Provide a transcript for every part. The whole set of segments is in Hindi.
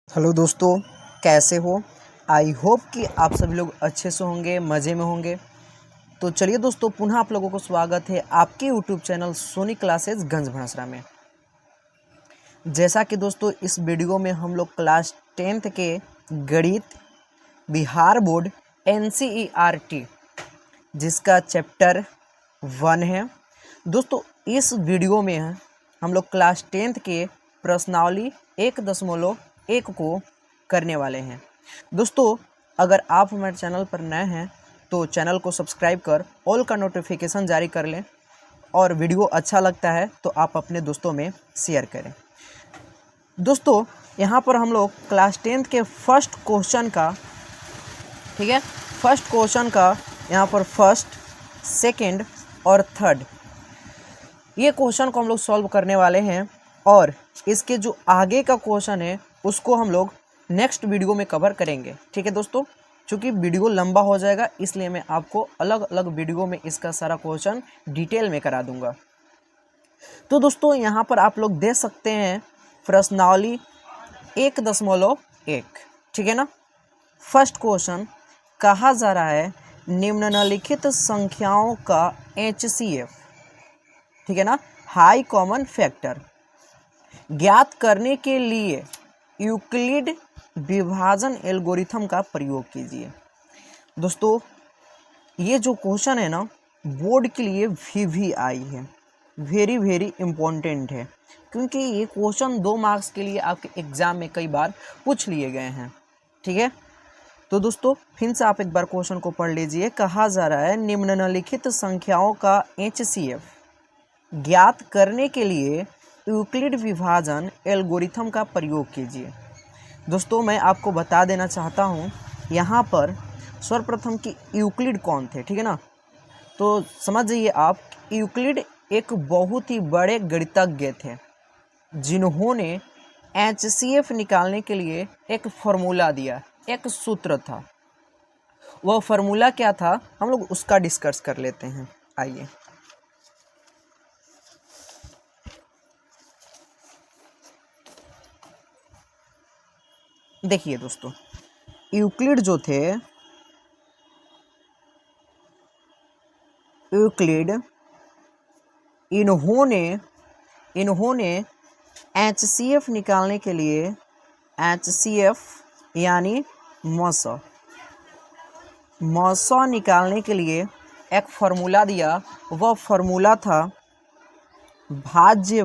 हेलो दोस्तों, कैसे हो। आई होप कि आप सभी लोग अच्छे से होंगे, मज़े में होंगे। तो चलिए दोस्तों, पुनः आप लोगों को स्वागत है आपके यूट्यूब चैनल सोनी क्लासेस गंज भैंसरा में। जैसा कि दोस्तों इस वीडियो में हम लोग क्लास 10th के गणित बिहार बोर्ड NCERT जिसका चैप्टर 1 है। दोस्तों इस वीडियो में हम लोग क्लास 10th के प्रश्नावली 1.1 को करने वाले हैं। दोस्तों अगर आप हमारे चैनल पर नए हैं तो चैनल को सब्सक्राइब कर ऑल का नोटिफिकेशन जारी कर लें, और वीडियो अच्छा लगता है तो आप अपने दोस्तों में शेयर करें। दोस्तों यहाँ पर हम लोग क्लास 10th के फर्स्ट क्वेश्चन का, ठीक है, फर्स्ट क्वेश्चन का यहाँ पर फर्स्ट, सेकंड और थर्ड ये क्वेश्चन को हम लोग सॉल्व करने वाले हैं, और इसके जो आगे का क्वेश्चन है उसको हम लोग नेक्स्ट वीडियो में कवर करेंगे। ठीक है दोस्तों, चूँकि वीडियो लंबा हो जाएगा इसलिए मैं आपको अलग अलग वीडियो में इसका सारा क्वेश्चन डिटेल में करा दूंगा। तो दोस्तों यहाँ पर आप लोग देख सकते हैं प्रश्नावली 1.1, ठीक है ना। फर्स्ट क्वेश्चन कहा जा रहा है निम्नलिखित संख्याओं का HCF, ठीक है ना, हाई कॉमन फैक्टर ज्ञात करने के लिए यूक्लिड विभाजन एल्गोरिथम का प्रयोग कीजिए। दोस्तों ये जो क्वेश्चन है ना बोर्ड के लिए VVI है, वेरी वेरी इम्पोर्टेंट है, क्योंकि ये क्वेश्चन 2 मार्क्स के लिए आपके एग्जाम में कई बार पूछ लिए गए हैं। ठीक है, तो दोस्तों फिर से आप एक बार क्वेश्चन को पढ़ लीजिए। कहा जा रहा है निम्नलिखित संख्याओं का HCF ज्ञात करने के लिए यूक्लिड विभाजन एल्गोरिथम का प्रयोग कीजिए। दोस्तों मैं आपको बता देना चाहता हूँ यहाँ पर सर्वप्रथम कि यूक्लिड कौन थे, ठीक है ना। तो समझ जाइए आप, यूक्लिड एक बहुत ही बड़े गणितज्ञ थे जिन्होंने HCF निकालने के लिए एक फॉर्मूला दिया, एक सूत्र था। वह फॉर्मूला क्या था हम लोग उसका डिस्कस कर लेते हैं, आइए। देखिए दोस्तों यूक्लिड जो थे, यूक्लिड इन्होंने HCF निकालने के लिए HCF यानी मौसा निकालने के लिए एक फार्मूला दिया। वह फार्मूला था भाज्य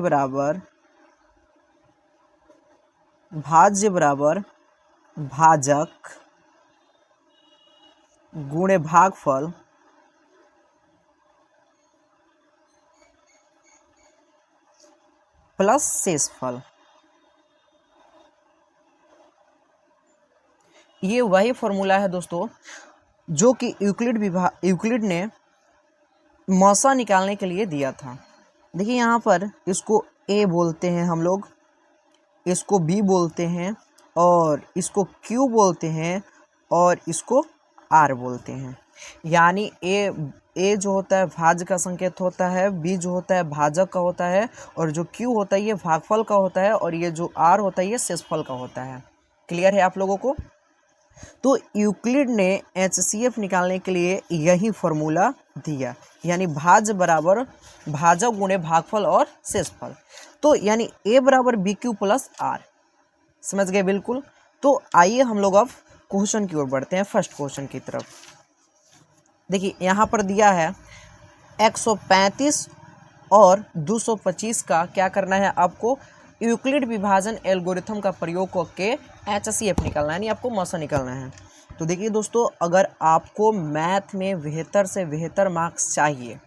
बराबर भाजक गुणे भागफल प्लस शेषफल। ये वही फॉर्मूला है दोस्तों जो कि यूक्लिड ने मौसा निकालने के लिए दिया था। देखिए यहाँ पर इसको A बोलते हैं हम लोग, इसको B बोलते हैं, और इसको Q बोलते हैं, और इसको R बोलते हैं। यानी ए जो होता है भाज्य का संकेत होता है, B जो होता है भाजक का होता है, और जो Q होता है ये भागफल का होता है, और ये जो R होता है ये शेषफल का होता है। क्लियर है आप लोगों को। तो यूक्लिड ने HCF निकालने के लिए यही फॉर्मूला दिया, यानी भाज्य बराबर भाजक गुणे भागफल और शेषफल। तो यानी A बराबर BQ प्लस R। समझ गए बिल्कुल। तो आइए हम लोग अब क्वेश्चन की ओर बढ़ते हैं, फर्स्ट क्वेश्चन की तरफ। देखिए यहाँ पर दिया है 135 और 225 का क्या करना है आपको, यूक्लिड विभाजन एल्गोरिथम का प्रयोग करके HCF निकालना है, यानी आपको मौसा निकालना है। तो देखिए दोस्तों अगर आपको मैथ में बेहतर से बेहतर मार्क्स चाहिए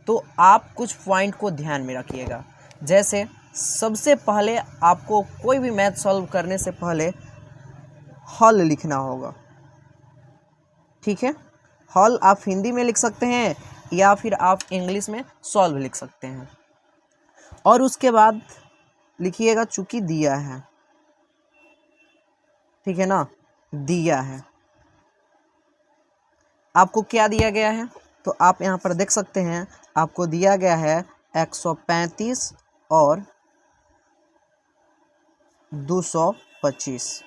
तो आप कुछ पॉइंट को ध्यान में रखिएगा। जैसे सबसे पहले आपको कोई भी मैथ सॉल्व करने से पहले हल लिखना होगा, ठीक है। हल आप हिंदी में लिख सकते हैं या फिर आप इंग्लिश में सॉल्व लिख सकते हैं, और उसके बाद लिखिएगा चूंकि दिया है, ठीक है ना, दिया है। आपको क्या दिया गया है तो आप यहाँ पर देख सकते हैं, आपको दिया गया है 135 और 225। 225,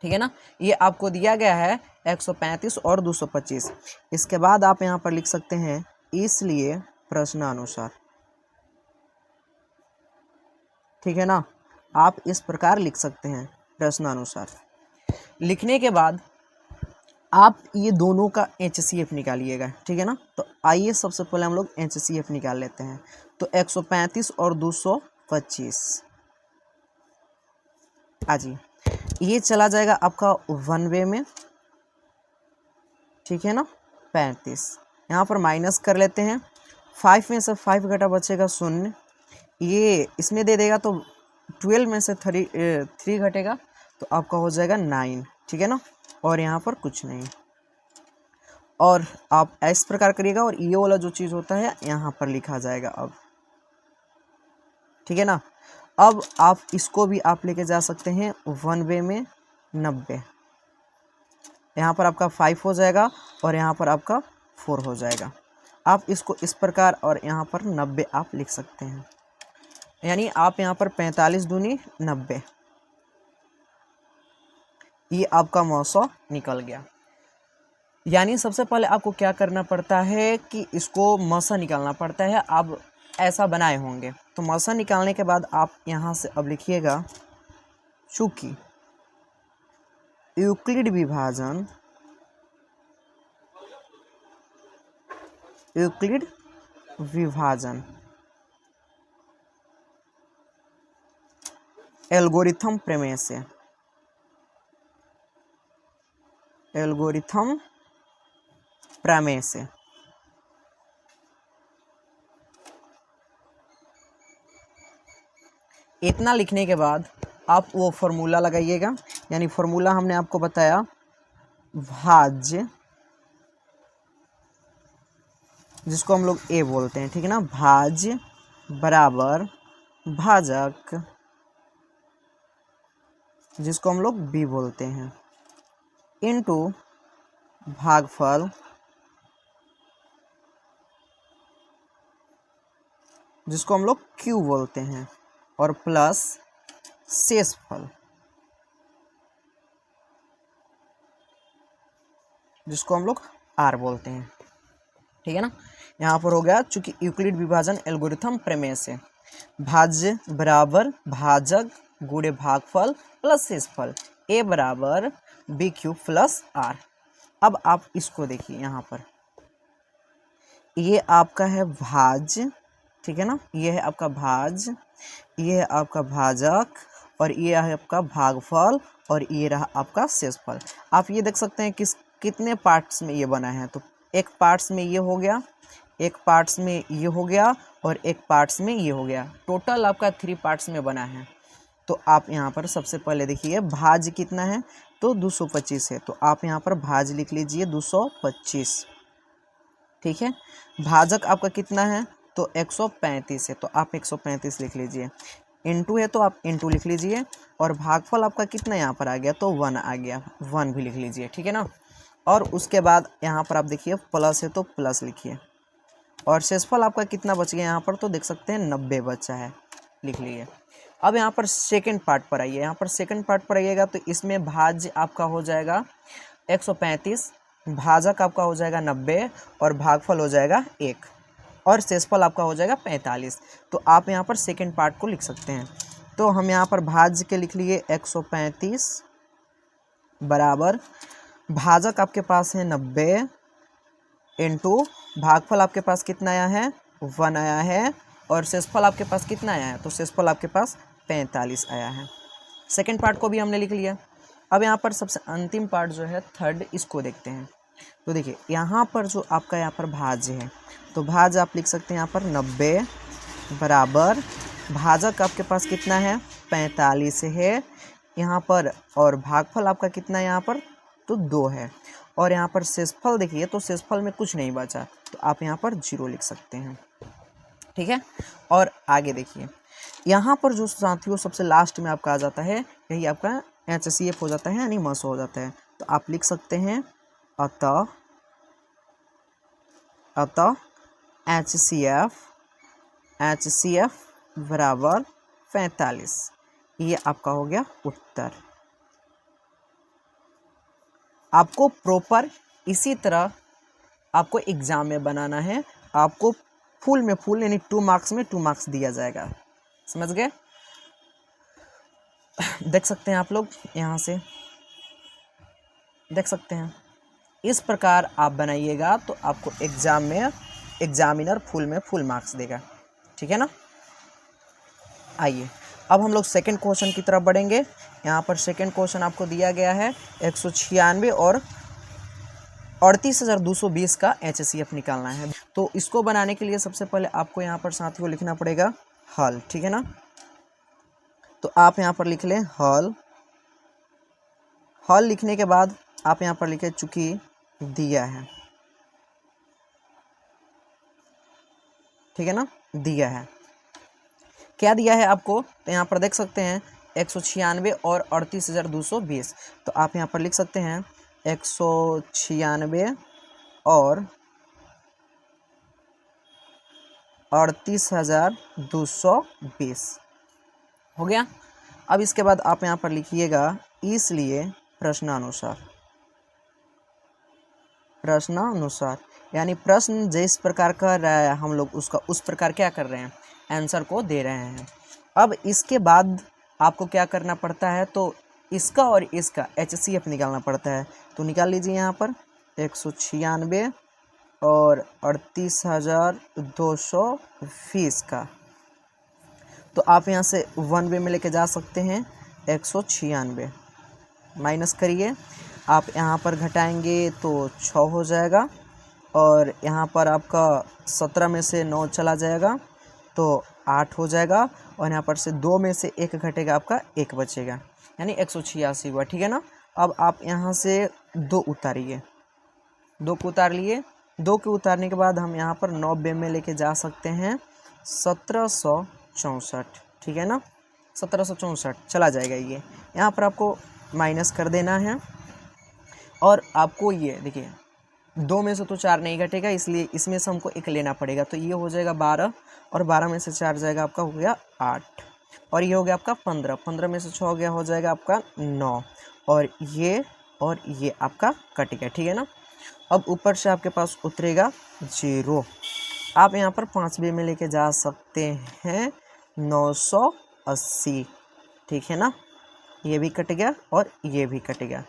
ठीक है ना। ये आपको दिया गया है 135 और 225। इसके बाद आप यहाँ पर लिख सकते हैं इसलिए प्रश्नानुसार, ठीक है ना। आप इस प्रकार लिख सकते हैं प्रश्नानुसार। लिखने के बाद आप ये दोनों का HCF निकालिएगा, ठीक है ना। तो आइए सबसे पहले हम लोग HCF निकाल लेते हैं। तो 135 और 225 जी, ये चला जाएगा आपका 1 वे में, ठीक है ना। 35 यहाँ पर माइनस कर लेते हैं, 5 में से 5 घटा बचेगा 0, ये इसमें दे देगा तो 12 में से 3 घटेगा तो आपका हो जाएगा 9, ठीक है ना। और यहाँ पर कुछ नहीं, और आप इस प्रकार करिएगा और ये वाला जो चीज़ होता है यहाँ पर लिखा जाएगा अब, ठीक है ना। अब आप इसको भी आप लेके जा सकते हैं 1 वे में 90, यहाँ पर आपका 5 हो जाएगा और यहाँ पर आपका 4 हो जाएगा। आप इसको इस प्रकार और यहाँ पर 90 आप लिख सकते हैं, यानी आप यहाँ पर 45 दूनी 90, ये आपका मौसा निकल गया। यानी सबसे पहले आपको क्या करना पड़ता है कि इसको मौसा निकालना पड़ता है। आप ऐसा बनाए होंगे तो मौसा निकालने के बाद आप यहाँ से अब लिखिएगा, चूंकि यूक्लिड विभाजन एल्गोरिथम प्रमेय से इतना लिखने के बाद आप वो फॉर्मूला लगाइएगा। यानी फॉर्मूला हमने आपको बताया, भाज्य, जिसको हम लोग ए बोलते हैं, ठीक है ना। भाज्य बराबर भाजक, जिसको हम लोग बी बोलते हैं, इनटू भागफल, जिसको हम लोग क्यू बोलते हैं, और प्लस शेषफल, जिसको हम लोग आर बोलते हैं, ठीक है ना। यहाँ पर हो गया, चूंकि यूक्लिड विभाजन एल्गोरिथम प्रमेय से भाज्य बराबर भाजक गुणे भागफल प्लस शेषफल, ए बराबर बी क्यू प्लस आर। अब आप इसको देखिए, यहाँ पर ये आपका है भाज्य, ठीक है ना, ये है आपका भाज्य, ये है आपका भाजक, और ये है आपका भागफल, और ये रहा आपका शेषफल। आप ये देख सकते हैं कितने पार्ट्स में ये बना है। तो एक पार्ट्स में ये हो गया, एक पार्ट्स में ये हो गया, और एक पार्ट्स में ये हो गया। टोटल आपका 3 पार्ट्स में बना है। तो आप यहाँ पर सबसे पहले देखिए भाज्य कितना है, तो 225 है, तो आप यहाँ पर भाज्य लिख लीजिए 225, ठीक है। भाजक आपका कितना है, तो 135 है, तो आप 135 लिख लीजिए। इनटू है तो आप इनटू लिख लीजिए, और भागफल आपका कितना यहाँ पर आ गया, तो 1 आ गया, 1 भी लिख लीजिए, ठीक है ना। और उसके बाद यहाँ पर आप देखिए प्लस है तो प्लस लिखिए, और शेषफल आपका कितना बच गया यहाँ पर, तो देख सकते हैं 90 बचा है, लिख लीजिए। अब यहाँ पर सेकंड पार्ट पर आइए, यहाँ पर सेकंड पार्ट पर आइएगा तो इसमें भाज्य आपका हो जाएगा 135, भाजक आपका हो जाएगा 90, और भागफल हो जाएगा 1, और शेषफल आपका हो जाएगा 45। तो आप यहाँ पर सेकंड पार्ट को लिख सकते हैं। तो हम यहाँ पर भाज्य के लिख लिए 135 बराबर भाजक आपके पास है 90, इंटू भागफल आपके पास कितना आया है, 1 आया है, और शेषफल आपके पास कितना आया है, तो शेषफल आपके पास 45 आया है। सेकंड पार्ट को भी हमने लिख लिया। अब यहाँ पर सबसे अंतिम पार्ट जो है थर्ड, इसको देखते हैं। तो देखिए यहाँ पर जो आपका यहाँ पर भाज्य है, तो भाज्य आप लिख सकते हैं यहाँ पर 90 बराबर भाजक आपके पास कितना है, 45 है यहाँ पर, और भागफल आपका कितना है यहाँ पर, तो 2 है, और यहाँ पर शेषफल देखिए तो शेषफल में कुछ नहीं बचा, तो आप यहाँ पर 0 लिख सकते हैं, ठीक है। और आगे देखिए यहाँ पर जो साथियों सबसे लास्ट में आपका आ जाता है, यही आपका HCF हो जाता है, यानी मस हो जाता है। तो आप लिख सकते हैं अतः HCF बराबर 45, ये आपका हो गया उत्तर। आपको प्रॉपर इसी तरह आपको एग्जाम में बनाना है। आपको फुल में फुल यानी 2 मार्क्स में 2 मार्क्स दिया जाएगा। समझ गए? देख सकते हैं आप लोग, यहाँ से देख सकते हैं। इस प्रकार आप बनाइएगा तो आपको एग्जाम में एग्जामिनर फुल में फुल मार्क्स देगा। ठीक है ना? आइए अब हम लोग सेकंड क्वेश्चन की तरफ बढ़ेंगे। यहाँ पर सेकंड क्वेश्चन आपको दिया गया है 196 और 38,220 का HCF निकालना है। तो इसको बनाने के लिए सबसे पहले आपको यहाँ पर साथियों लिखना पड़ेगा हल। ठीक है ना? तो आप यहाँ पर लिख लें हल। हल लिखने के बाद आप यहाँ पर लिखे चूंकि दिया है। ठीक है ना? दिया है, क्या दिया है आपको? तो यहाँ पर देख सकते हैं 196 और 38,220। तो आप यहाँ पर लिख सकते हैं 196 और 38,220 हो गया। अब इसके बाद आप यहाँ पर लिखिएगा इसलिए प्रश्नानुसार। प्रश्नानुसार यानी प्रश्न जिस प्रकार कर रहा है हम लोग उसका उस प्रकार क्या कर रहे हैं, आंसर को दे रहे हैं। अब इसके बाद आपको क्या करना पड़ता है? तो इसका और इसका HCF निकालना पड़ता है। तो निकाल लीजिए यहाँ पर 196 और 38,220 का। तो आप यहाँ से 1 वे में लेके जा सकते हैं। 196 माइनस करिए, आप यहाँ पर घटाएंगे तो 6 हो जाएगा और यहाँ पर आपका 17 में से 9 चला जाएगा तो 8 हो जाएगा और यहाँ पर से 2 में से 1 घटेगा, आपका 1 बचेगा यानी 186 हुआ। ठीक है ना? अब आप यहाँ से 2 उतारिए। 2 को उतार लिए। 2 के उतारने के बाद हम यहाँ पर 90 में लेके जा सकते हैं 1764। ठीक है ना? 1764 चला जाएगा। ये यहाँ पर आपको माइनस कर देना है और आपको ये देखिए 2 में से तो 4 नहीं घटेगा, इसलिए इसमें से हमको 1 लेना पड़ेगा। तो ये हो जाएगा 12 और 12 में से 4 जाएगा आपका हो गया 8 और ये हो गया आपका 15। 15 में से 6 हो गया, हो जाएगा आपका 9 और ये आपका कट गया। ठीक है ना? अब ऊपर से आपके पास उतरेगा 0। आप यहाँ पर 5 में लेके जा सकते हैं 980। ठीक है ना? ये भी कट गया और ये भी कट गया।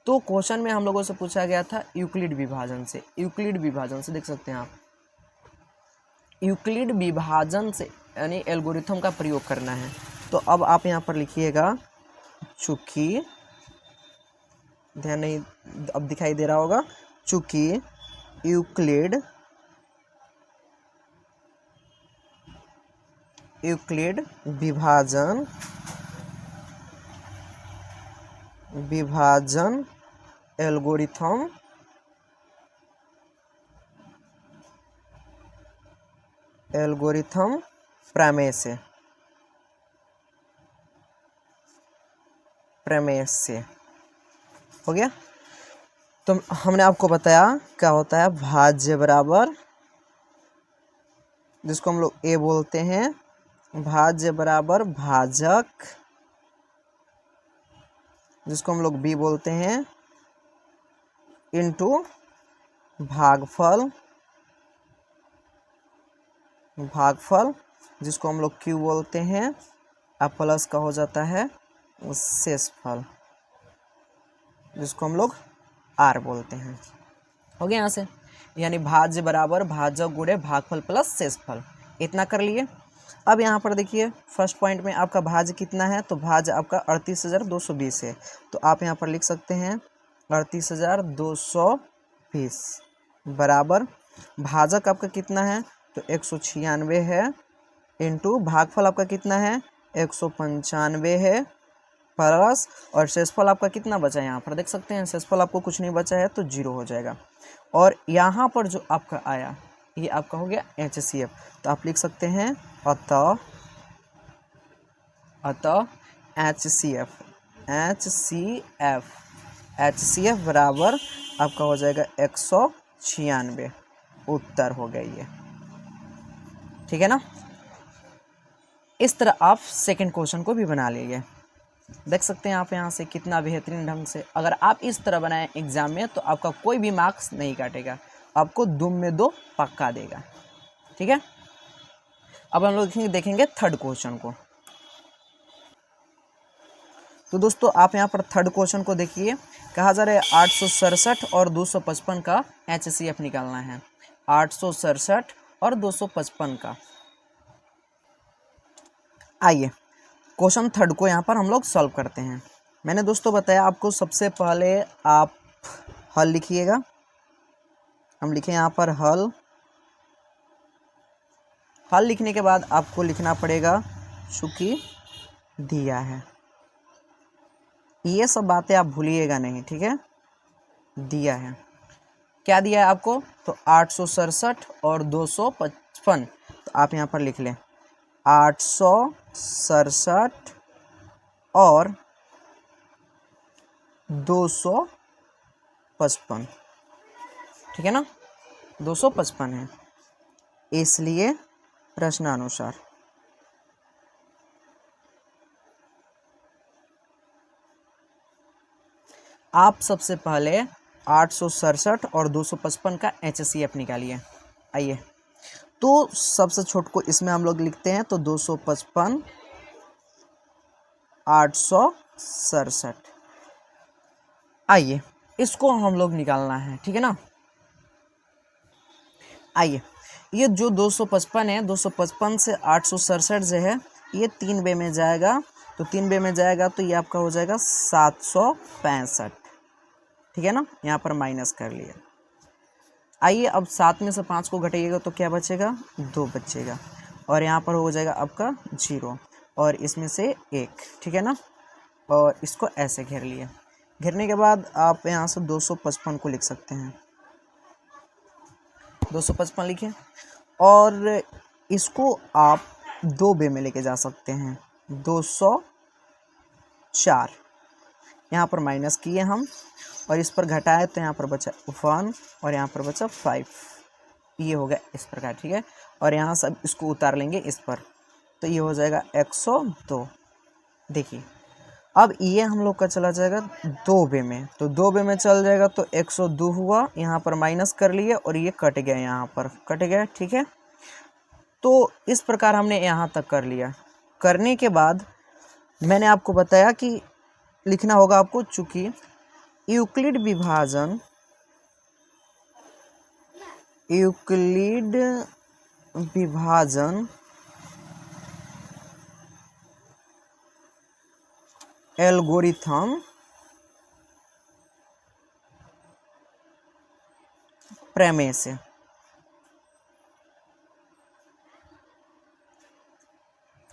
तो क्वेश्चन में हम लोगों से पूछा गया था यूक्लिड विभाजन से। यूक्लिड विभाजन से देख सकते हैं आप, यूक्लिड विभाजन से यानी एल्गोरिथम का प्रयोग करना है। तो अब आप यहाँ पर लिखिएगा चूंकि, ध्यान नहीं अब दिखाई दे रहा होगा, चूंकि यूक्लिड विभाजन एल्गोरिथम प्रमेय से हो गया। तो हमने आपको बताया क्या होता है भाज्य बराबर, जिसको हम लोग ए बोलते हैं, भाज्य बराबर भाजक, जिसको हम लोग बी बोलते हैं, इनटू भागफल, जिसको हम लोग क्यू बोलते हैं, अब प्लस का हो जाता है शेषफल, जिसको हम लोग आर बोलते हैं। हो गया यहाँ से, यानी भाज्य बराबर भाजक गुणे भागफल प्लस शेषफल। इतना कर लिए। अब यहाँ पर देखिए फर्स्ट पॉइंट में आपका भाज्य कितना है? तो भाज्य आपका 38,220 है। तो आप यहाँ पर लिख सकते हैं 38,220 बराबर भाजक आपका कितना है? तो 196 है, इंटू भागफल आपका कितना है? 195 है, प्लस और शेषफल आपका कितना बचा है? यहाँ पर देख सकते हैं शेषफल आपको कुछ नहीं बचा है तो 0 हो जाएगा। और यहाँ पर जो आपका आया ये आपका हो गया HCF। तो आप लिख सकते हैं अतः HCF बराबर आपका हो जाएगा 196। उत्तर हो गया ये। ठीक है ना? इस तरह आप सेकंड क्वेश्चन को भी बना लीजिए। देख सकते हैं आप यहाँ से कितना बेहतरीन ढंग से। अगर आप इस तरह बनाएं एग्जाम में तो आपका कोई भी मार्क्स नहीं काटेगा, आपको 2 में 2 पक्का देगा। ठीक है, अब हम लोग देखेंगे थर्ड क्वेश्चन को। तो दोस्तों आप यहाँ पर थर्ड क्वेश्चन को देखिए, कहा जा रहा है 867 और 255 का HCF निकालना है। 867 और 255 का। आइए क्वेश्चन थर्ड को यहाँ पर हम लोग सॉल्व करते हैं। मैंने दोस्तों बताया आपको, सबसे पहले आप हल लिखिएगा। हम लिखें यहाँ पर हल। हल लिखने के बाद आपको लिखना पड़ेगा चूंकि दिया है। ये सब बातें आप भूलिएगा नहीं, ठीक है। दिया है, क्या दिया है आपको, तो 867 और 255। तो आप यहाँ पर लिख लें 867 और 255, ठीक है ना। 255 है, इसलिए प्रश्नानुसार आप सबसे पहले 867 और 255 का HCF निकालिए। आइए, तो सबसे छोट को इसमें हम लोग लिखते हैं, तो 255 867। आइए इसको हम लोग निकालना है, ठीक है ना। आइए, ये जो 255 है, 255 से 867 जो है ये 3 बे में जाएगा। तो 3 बे में जाएगा तो ये आपका हो जाएगा 765, ठीक है ना। यहाँ पर माइनस कर लिया। आइए अब 7 में से 5 को घटाइएगा तो क्या बचेगा, 2 बचेगा। और यहाँ पर हो जाएगा आपका 0 और इसमें से 1, ठीक है ना। और इसको ऐसे घेर लिया। घेरने के बाद आप यहाँ से 255 को लिख सकते हैं। 255 लिखे और इसको आप 2 बे में लेके जा सकते हैं। 204 यहाँ पर माइनस किए हम और इस पर घटाए तो यहाँ पर बचा 1 और यहाँ पर बचा 5। ये हो गया इस प्रकार, ठीक है। और यहाँ सब इसको उतार लेंगे इस पर, तो ये हो जाएगा 102। देखिए अब ये हम लोग का चला जाएगा 2 बे में, तो 2 बे में चल जाएगा तो 102 हुआ। यहाँ पर माइनस कर लिए और ये कट गया, यहाँ पर कट गया, ठीक है। तो इस प्रकार हमने यहाँ तक कर लिया। करने के बाद मैंने आपको बताया कि लिखना होगा आपको, चूंकि यूक्लिड विभाजन एल्गोरिथम प्रमेय से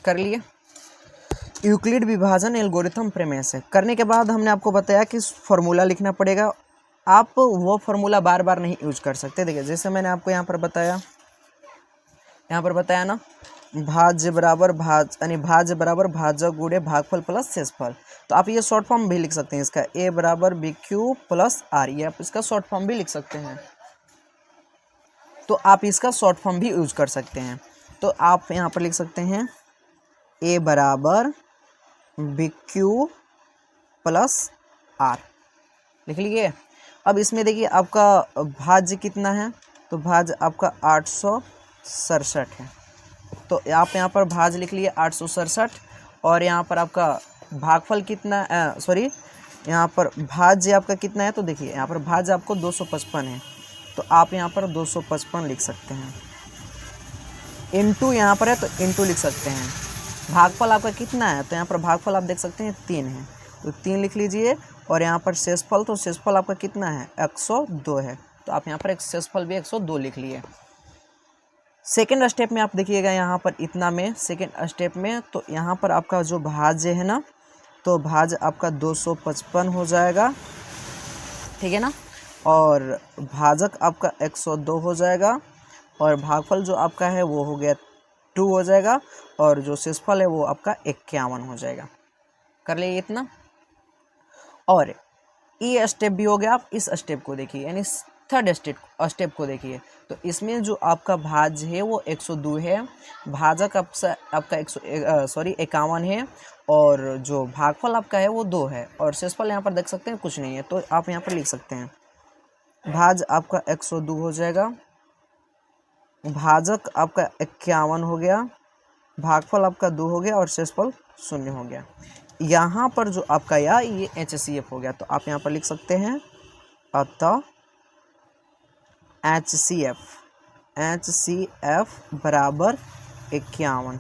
कर लिए। यूक्लिड विभाजन एल्गोरिथम प्रमेय से करने के बाद हमने आपको बताया कि फॉर्मूला लिखना पड़ेगा। आप वो फॉर्मूला बार बार नहीं यूज कर सकते। देखिए जैसे मैंने आपको यहाँ पर बताया ना, भाज्य बराबर भाजक गुणे भागफल प्लस शेषफल। तो आप ये शॉर्ट फॉर्म भी लिख सकते हैं इसका, a बराबर BQ प्लस R। ये आप इसका शॉर्ट फॉर्म भी लिख सकते हैं। तो आप इसका शॉर्ट फॉर्म भी यूज कर सकते हैं। तो आप यहाँ पर लिख सकते हैं a बराबर BQ प्लस R, लिख लीजिए। अब इसमें देखिए आपका भाज्य कितना है, तो भाज्य आपका 867 है। तो आप यहाँ पर भाज्य लिख लिए 867 और यहाँ पर आपका भागफल कितना, यहाँ पर भाज्य आपका कितना है, तो देखिए यहाँ पर भाज्य आपको 255 है। तो आप यहाँ पर 255 लिख सकते हैं। इनटू यहाँ पर है तो इनटू लिख सकते हैं। भागफल आपका कितना है, तो यहाँ पर भागफल आप देख सकते हैं 3 है, तो 3 लिख लीजिए। और यहाँ पर शेषफल, तो शेषफल आपका कितना है, 102 है। तो आप यहाँ पर एक शेषफल भी 102 लिख लिए। सेकेंड स्टेप में आप देखिएगा यहाँ पर इतना में, सेकेंड स्टेप में तो यहाँ पर आपका जो भाज्य है ना, तो भाज्य आपका 255 हो जाएगा, ठीक है ना। और भाजक आपका 102 हो जाएगा और भागफल जो आपका है वो हो गया 2 हो जाएगा और जो शेषफल है वो आपका 51 हो जाएगा। कर लिए इतना। और ये स्टेप भी हो गया। आप इस स्टेप को देखिए, यानी थर्ड स्टेप को देखिए। तो इसमें जो आपका भाज्य है वो 102 है, भाजक आपका 51 है, और जो भागफल आपका है वो 2 है, और शेषफल यहाँ पर देख सकते हैं कुछ नहीं है। तो आप यहाँ पर लिख सकते हैं भाज आपका 102 हो जाएगा, भाजक आपका 51 हो गया, भागफल आपका 2 हो गया, और शेषफल 0 हो गया। यहाँ पर जो आपका ये HCF हो गया। तो आप यहाँ पर लिख सकते हैं अतः HCF बराबर 51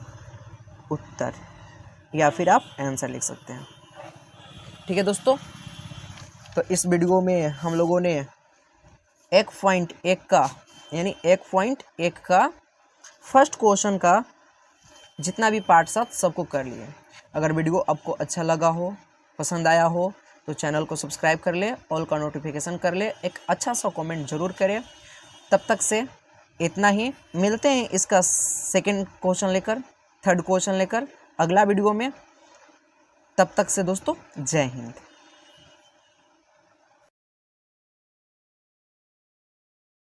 उत्तर, या फिर आप आंसर लिख सकते हैं। ठीक है दोस्तों, तो इस वीडियो में हम लोगों ने 1.1 का यानी 1.1 का फर्स्ट क्वेश्चन का जितना भी पार्ट साथ सबको कर लिए। अगर वीडियो आपको अच्छा लगा हो, पसंद आया हो, तो चैनल को सब्सक्राइब कर ले, ऑल का नोटिफिकेशन कर ले, एक अच्छा सा कमेंट जरूर करें। तब तक से इतना ही, मिलते हैं इसका सेकंड क्वेश्चन लेकर, थर्ड क्वेश्चन लेकर अगला वीडियो में। तब तक से दोस्तों जय हिंद।